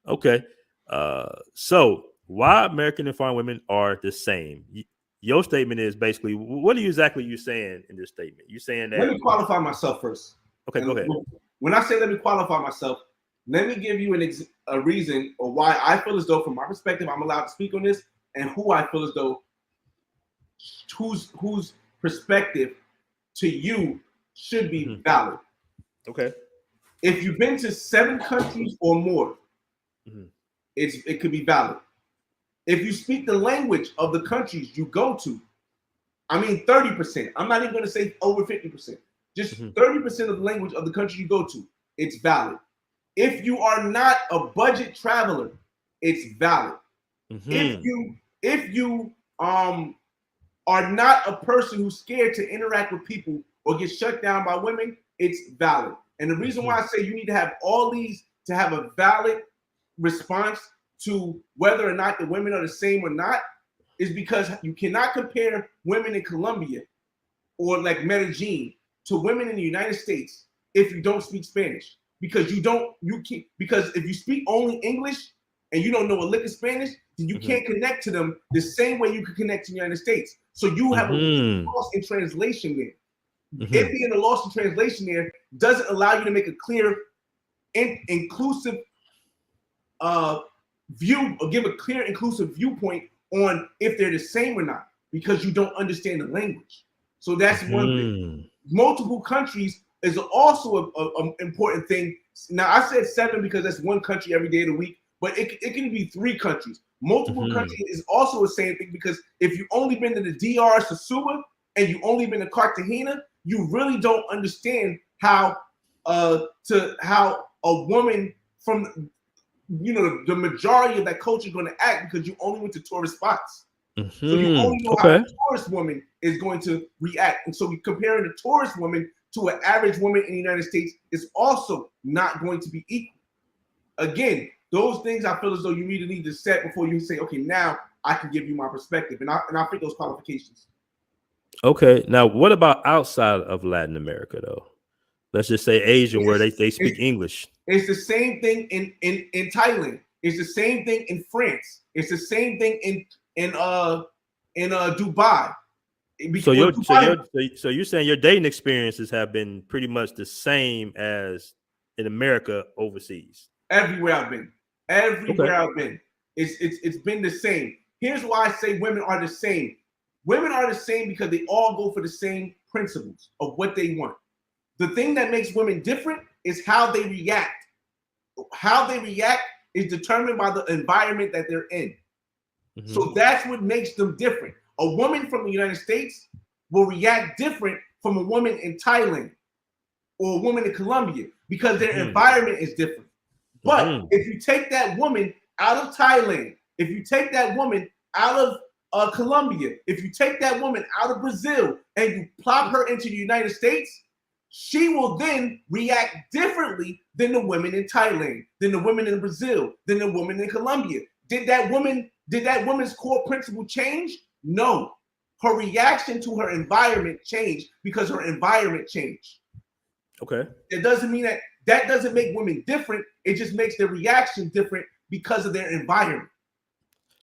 Okay. So why American and foreign women are the same? Your statement is basically, what are you exactly saying in this statement? You saying that? Let me qualify myself first. Okay, go ahead. When I say let me qualify myself, let me give you a reason or why I feel as though, from my perspective, I'm allowed to speak on this, and who I feel as though whose perspective to you should be valid. Okay. If you've been to 7 countries or more, it could be valid. If you speak the language of the countries you go to, I mean 30%. I'm not even going to say over 50%. Just 30% of the language of the country you go to, it's valid. If you are not a budget traveler, it's valid. If you are not a person who's scared to interact with people or get shut down by women, it's valid. And the reason why I say you need to have all these to have a valid response to whether or not the women are the same or not is because you cannot compare women in Colombia or like Medellin to women in the United States if you don't speak Spanish. Because because if you speak only English and you don't know a lick of Spanish, then you can't connect to them the same way you can connect to the United States. So you have a loss in translation there. It being a loss in translation there doesn't allow you to make a clear, inclusive view, or give a clear, inclusive viewpoint on if they're the same or not, because you don't understand the language. So that's one thing. Multiple countries is also an important thing. Now, I said 7 because that's one country every day of the week, but it can be 3 countries. Multiple countries is also the same thing, because if you've only been to the DR, Sasua, and you've only been to Cartagena, you really don't understand how a woman from the majority of that culture is going to act, because you only went to tourist spots. So you only know how a tourist woman is going to react. And so comparing a tourist woman to an average woman in the United States is also not going to be equal. Again, those things I feel as though you need to set before you say, okay, now I can give you my perspective. And I fit those qualifications. Okay. Now, what about outside of Latin America, though? Let's just say Asia, where they speak English. It's the same thing in Thailand. It's the same thing in France. It's the same thing in Dubai. So you're saying your dating experiences have been pretty much the same as in America overseas? Everywhere I've been. I've been. It's been the same. Here's why I say women are the same. Women are the same because they all go for the same principles of what they want. The thing that makes women different is how they react. How they react is determined by the environment that they're in. So that's what makes them different. A woman from the United States will react different from a woman in Thailand or a woman in Colombia, because their environment is different. But if you take that woman out of Thailand, if you take that woman out of Colombia, if you take that woman out of Brazil and you plop her into the United States, she will then react differently than the women in Thailand, than the women in Brazil, than the woman in Colombia. Did that woman's core principle change? No. Her reaction to her environment changed because her environment changed. Okay. It doesn't mean that doesn't make women different. It just makes their reaction different because of their environment.